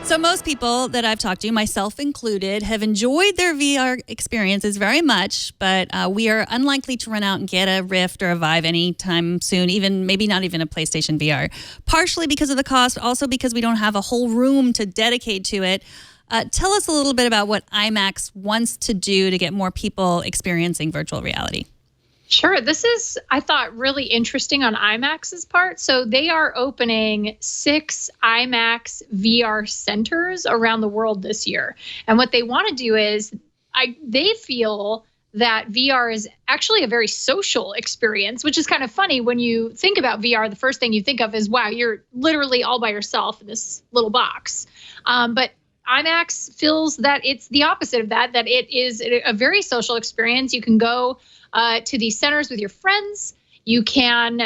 So most people that I've talked to, myself included, have enjoyed their VR experiences very much, but we are unlikely to run out and get a Rift or a Vive anytime soon, even maybe not even a PlayStation VR, partially because of the cost, also because we don't have a whole room to dedicate to it. Tell us a little bit about what IMAX wants to do to get more people experiencing virtual reality. Sure. This is, I thought, really interesting on IMAX's part. So they are opening 6 IMAX VR centers around the world this year. And what they want to do is they feel that VR is actually a very social experience, which is kind of funny. When you think about VR, the first thing you think of is, wow, you're literally all by yourself in this little box. But IMAX feels that it's the opposite of that it is a very social experience. You can go to these centers with your friends. You can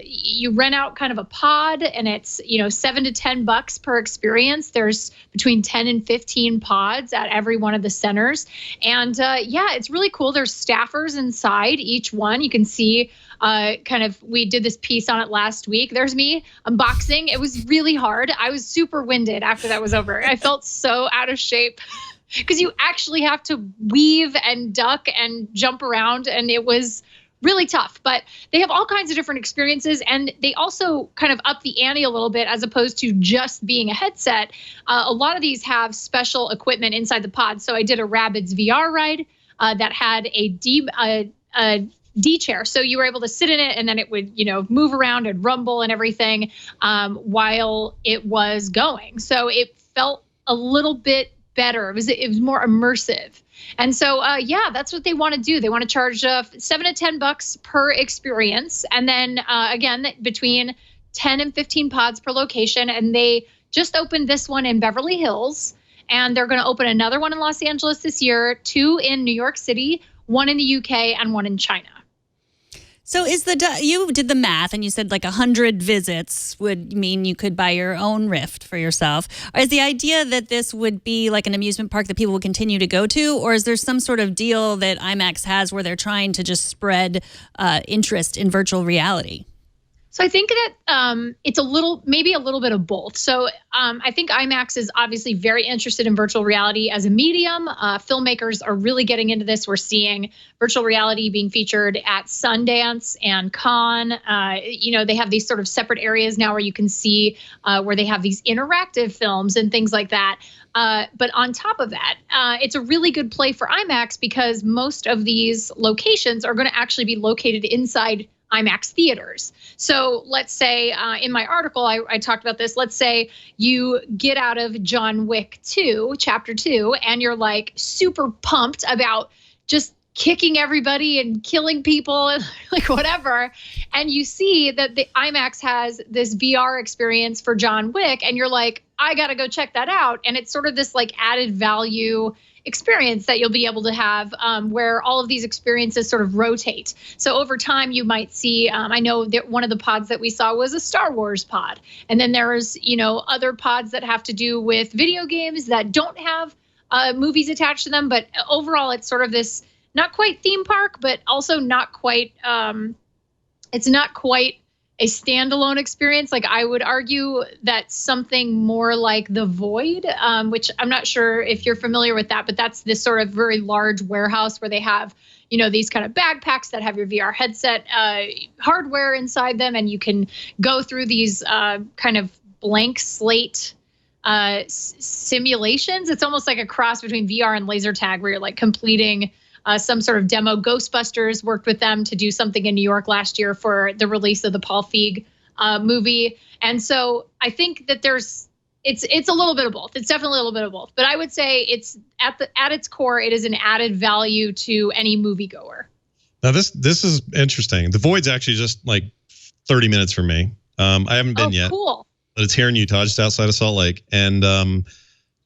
you rent out kind of a pod, and it's $7 to $10 per experience. There's between 10 and 15 pods at every one of the centers, and yeah, it's really cool. There's staffers inside each one. You can see we did this piece on it last week. There's me unboxing. It was really hard. I was super winded after that was over. I felt so out of shape. Because you actually have to weave and duck and jump around, and it was really tough. But they have all kinds of different experiences, and they also kind of up the ante a little bit as opposed to just being a headset. A lot of these have special equipment inside the pod. So I did a Rabbids VR ride that had a D chair. So you were able to sit in it, and then it would, move around and rumble and everything while it was going. So it felt a little bit better. It was more immersive. And so, yeah, that's what they want to do. They want to charge $7 to $10 per experience. And then again, between 10 and 15 pods per location. And they just opened this one in Beverly Hills, and they're going to open another one in Los Angeles this year, 2 in New York City, 1 in the UK, and 1 in China. So you did the math, and you said like 100 visits would mean you could buy your own Rift for yourself. Is the idea that this would be like an amusement park that people would continue to go to, or is there some sort of deal that IMAX has where they're trying to just spread interest in virtual reality? So I think that it's maybe a little bit of both. So I think IMAX is obviously very interested in virtual reality as a medium. Filmmakers are really getting into this. We're seeing virtual reality being featured at Sundance and Cannes. They have these sort of separate areas now where you can see where they have these interactive films and things like that. But on top of that, it's a really good play for IMAX because most of these locations are going to actually be located inside IMAX theaters. So let's say in my article, I talked about this. Let's say you get out of John Wick 2, Chapter 2, and you're like super pumped about just kicking everybody and killing people and like whatever. And you see that the IMAX has this VR experience for John Wick, and you're like, I got to go check that out. And it's sort of this like added value experience that you'll be able to have where all of these experiences sort of rotate. So over time, you might see, I know that one of the pods that we saw was a Star Wars pod. And then there's, other pods that have to do with video games that don't have movies attached to them. But overall, it's sort of this not quite theme park, but also not quite, it's not quite a standalone experience. Like I would argue that something more like The Void, which I'm not sure if you're familiar with that, but that's this sort of very large warehouse where they have, these kind of backpacks that have your VR headset hardware inside them. And you can go through these kind of blank slate simulations. It's almost like a cross between VR and laser tag where you're like completing some sort of demo. Ghostbusters worked with them to do something in New York last year for the release of the Paul Feig movie. And so I think that it's a little bit of both. It's definitely a little bit of both. But I would say it's at its core, it is an added value to any moviegoer. Now this is interesting. The Void's actually just like 30 minutes from me. I haven't been yet. Cool. But it's here in Utah, just outside of Salt Lake. And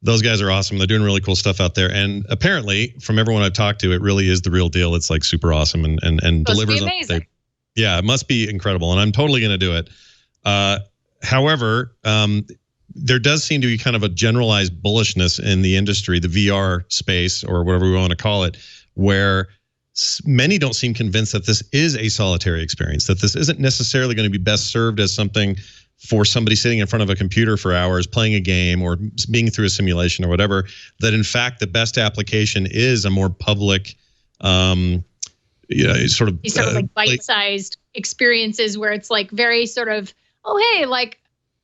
those guys are awesome. They're doing really cool stuff out there. And apparently, from everyone I've talked to, it really is the real deal. It's like super awesome and delivers. Amazing. Yeah, it must be incredible. And I'm totally going to do it. However, there does seem to be kind of a generalized bullishness in the industry, the VR space, or whatever we want to call it, where many don't seem convinced that this is a solitary experience, that this isn't necessarily going to be best served as something for somebody sitting in front of a computer for hours playing a game or being through a simulation or whatever, that in fact the best application is a more public, sort of like bite-sized experiences where it's like very sort of, oh hey, like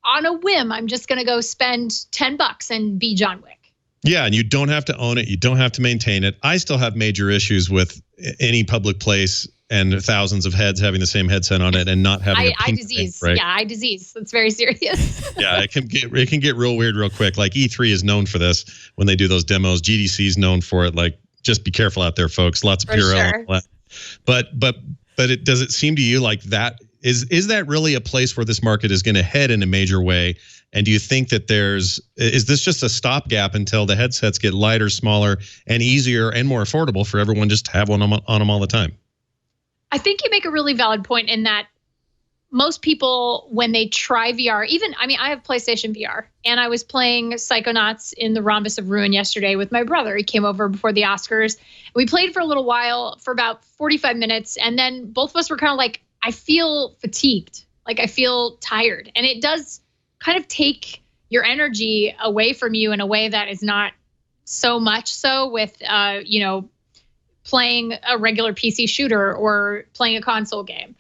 on a whim, I'm just gonna go spend $10 and be John Wick. Yeah, and you don't have to own it. You don't have to maintain it. I still have major issues with any public place and thousands of heads having the same headset on it and not having eye disease. Thing, right? Yeah, eye disease. That's very serious. Yeah, it can get real weird real quick. Like E3 is known for this when they do those demos. GDC is known for it. Like, just be careful out there, folks. Lots of Purell. Sure. But does it seem to you like that is that really a place where this market is going to head in a major way? And do you think that is this just a stopgap until the headsets get lighter, smaller, and easier and more affordable for everyone just to have one on them all the time? I think you make a really valid point in that most people, when they try VR, I have PlayStation VR, and I was playing Psychonauts in the Rhombus of Ruin yesterday with my brother. He came over before the Oscars. We played for a little while, for about 45 minutes, and then both of us were kind of like, I feel fatigued, like I feel tired. And it does kind of take your energy away from you in a way that is not so much so with, playing a regular PC shooter or playing a console game.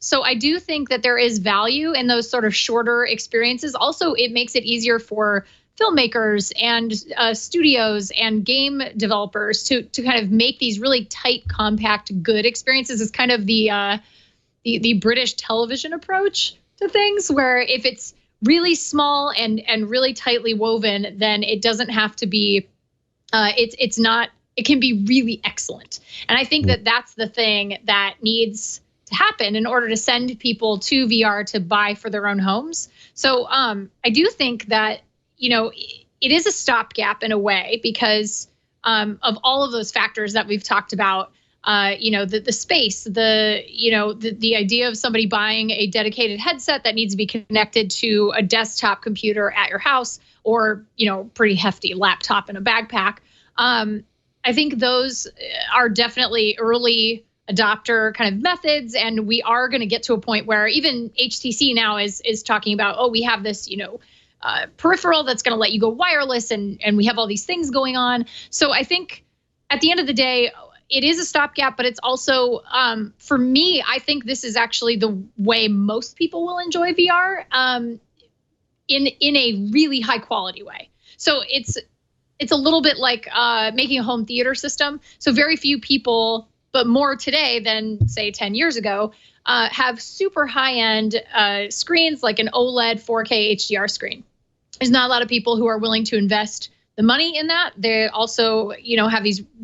So I do think that there is value in those sort of shorter experiences. Also, it makes it easier for filmmakers and studios and game developers to kind of make these really tight, compact, good experiences. It's kind of the British television approach to things, where if it's really small and really tightly woven, then it doesn't have to be. It can be really excellent. And I think that that's the thing that needs to happen in order to send people to VR to buy for their own homes. So I do think that, it is a stopgap in a way because of all of those factors that we've talked about. The space, the idea of somebody buying a dedicated headset that needs to be connected to a desktop computer at your house or, pretty hefty laptop in a backpack. I think those are definitely early adopter kind of methods. And we are going to get to a point where even HTC now is talking about, we have this, peripheral that's going to let you go wireless and we have all these things going on. So I think at the end of the day, it is a stopgap, but it's also, for me, I think this is actually the way most people will enjoy VR in a really high quality way. So it's a little bit like making a home theater system. So very few people, but more today than say 10 years ago, have super high-end screens like an OLED 4K HDR screen. There's not a lot of people who are willing to invest the money in that. They also,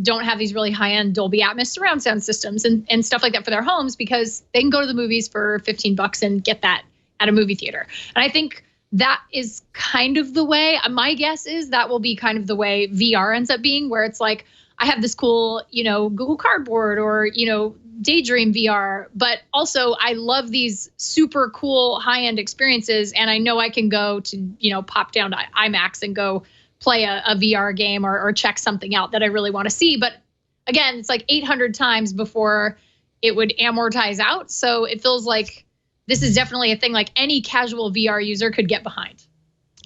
don't have these really high-end Dolby Atmos surround sound systems and stuff like that for their homes because they can go to the movies for $15 and get that at a movie theater. And I think that is kind of the way, my guess is that will be kind of the way VR ends up being, where it's like, I have this cool, Google Cardboard or, Daydream VR, but also I love these super cool high-end experiences. And I know I can go to, pop down to IMAX and go play a VR game or check something out that I really want to see. But again, it's like 800 times before it would amortize out. So it feels like this is definitely a thing like any casual VR user could get behind.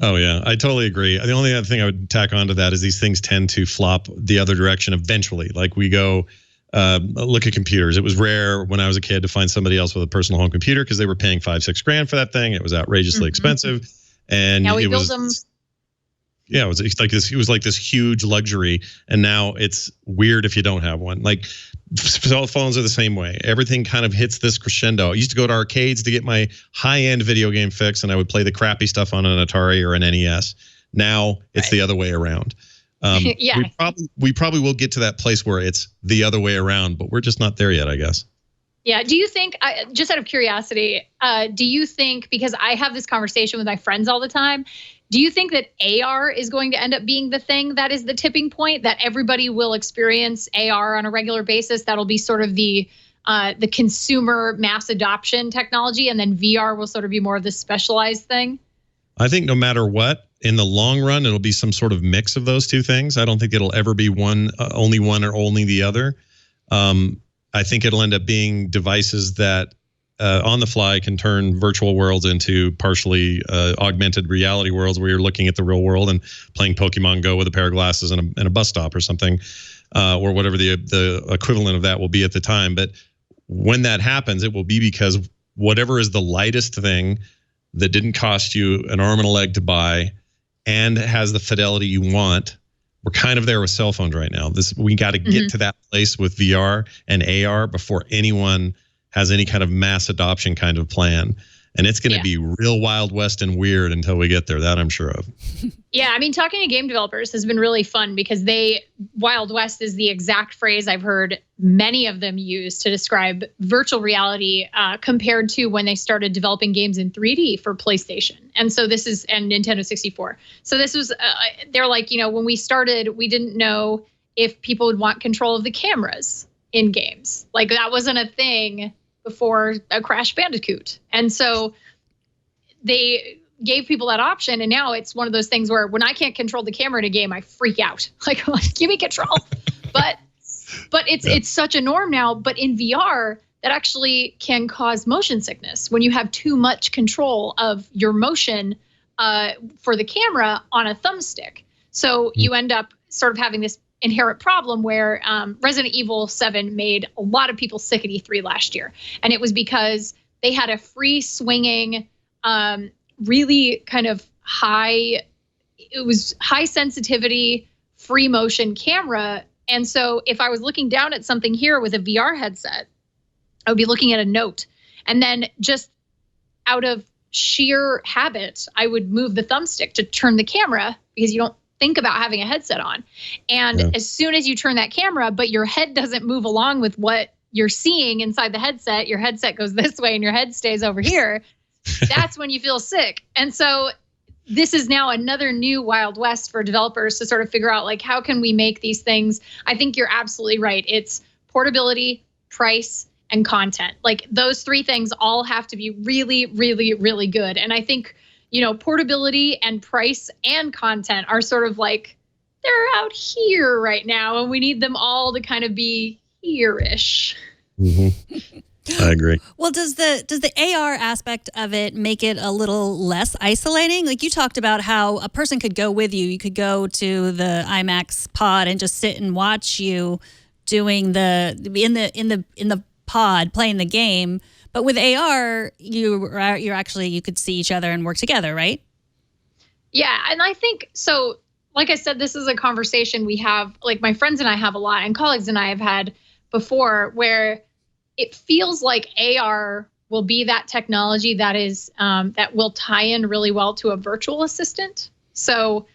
Oh, yeah, I totally agree. The only other thing I would tack onto that is these things tend to flop the other direction eventually. Like we go look at computers. It was rare when I was a kid to find somebody else with a personal home computer because they were paying $5-6 grand for that thing. It was outrageously expensive. And now we build them. Yeah, it was like this huge luxury, and now it's weird if you don't have one. Like cell phones are the same way. Everything kind of hits this crescendo. I used to go to arcades to get my high-end video game fix, and I would play the crappy stuff on an Atari or an NES. Now it's the other way around. Yeah. We probably will get to that place where it's the other way around, but we're just not there yet, I guess. Yeah. Do you think, just out of curiosity, do you think, because I have this conversation with my friends all the time, do you think that AR is going to end up being the thing that is the tipping point, that everybody will experience AR on a regular basis? That'll be sort of the consumer mass adoption technology, and then VR will sort of be more of the specialized thing? I think no matter what, in the long run, it'll be some sort of mix of those two things. I don't think it'll ever be only one or only the other. I think it'll end up being devices that on the fly can turn virtual worlds into partially augmented reality worlds where you're looking at the real world and playing Pokemon Go with a pair of glasses and a bus stop or something, or whatever the equivalent of that will be at the time. But when that happens, it will be because whatever is the lightest thing that didn't cost you an arm and a leg to buy and has the fidelity you want. We're kind of there with cell phones right now. We got to get to that place with VR and AR before anyone has any kind of mass adoption kind of plan. And it's going to be real Wild West and weird until we get there. That I'm sure of. Yeah, I mean, talking to game developers has been really fun because Wild West is the exact phrase I've heard many of them use to describe virtual reality compared to when they started developing games in 3D for PlayStation. And so and Nintendo 64. So this was, they're like, when we started, we didn't know if people would want control of the cameras in games. Like that wasn't a thing before a Crash Bandicoot. And so they gave people that option. And now it's one of those things where when I can't control the camera in a game, I freak out. Like, give me control. But it's such a norm now. But in VR, that actually can cause motion sickness when you have too much control of your motion for the camera on a thumbstick. So you end up sort of having this inherent problem where Resident Evil 7 made a lot of people sick at E3 last year. And it was because they had a free swinging, really kind of high sensitivity, free motion camera. And so if I was looking down at something here with a VR headset, I would be looking at a note. And then just out of sheer habit, I would move the thumbstick to turn the camera because you don't think about having a headset on. And as soon as you turn that camera, but your head doesn't move along with what you're seeing inside the headset, your headset goes this way and your head stays over here. That's when you feel sick. And so this is now another new Wild West for developers to sort of figure out, like, how can we make these things? I think you're absolutely right. It's portability, price, and content. Like those three things all have to be really, really, really good. And I think, portability and price and content are sort of like, they're out here right now, and we need them all to kind of be here-ish. I agree. Well, does the AR aspect of it make it a little less isolating? Like you talked about how a person could go with you. You could go to the IMAX pod and just sit and watch you doing in the pod playing the game. But with AR, you could see each other and work together, right? Yeah, and I think so. Like I said, this is a conversation we have, like my friends and I have a lot, and colleagues and I have had before, where it feels like AR will be that technology that is that will tie in really well to a virtual assistant. So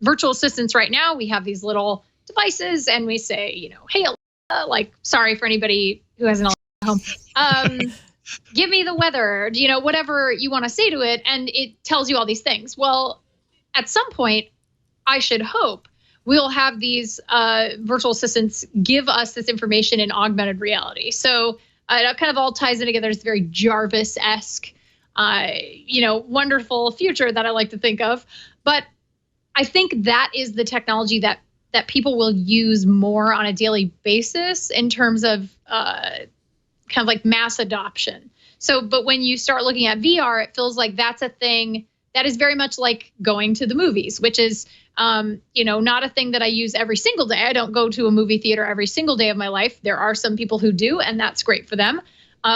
virtual assistants right now, we have these little devices and we say, hey, Alexa, like, sorry for anybody who has an Alexa at home. Give me the weather, whatever you want to say to it. And it tells you all these things. Well, at some point, I should hope we'll have these virtual assistants give us this information in augmented reality. So it kind of all ties in together. It's very Jarvis-esque, wonderful future that I like to think of. But I think that is the technology that people will use more on a daily basis in terms of kind of like mass adoption. So, but when you start looking at VR, it feels like that's a thing that is very much like going to the movies, which is, not a thing that I use every single day. I don't go to a movie theater every single day of my life. There are some people who do, and that's great for them.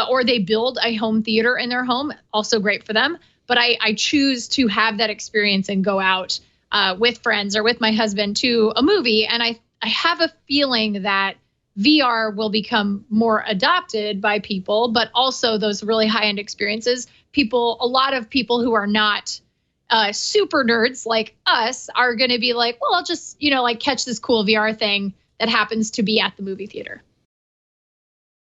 Or they build a home theater in their home, also great for them. But I choose to have that experience and go out with friends or with my husband to a movie. And I have a feeling that VR will become more adopted by people, but also those really high-end experiences. A lot of people who are not super nerds like us are going to be like, well, I'll just, catch this cool VR thing that happens to be at the movie theater.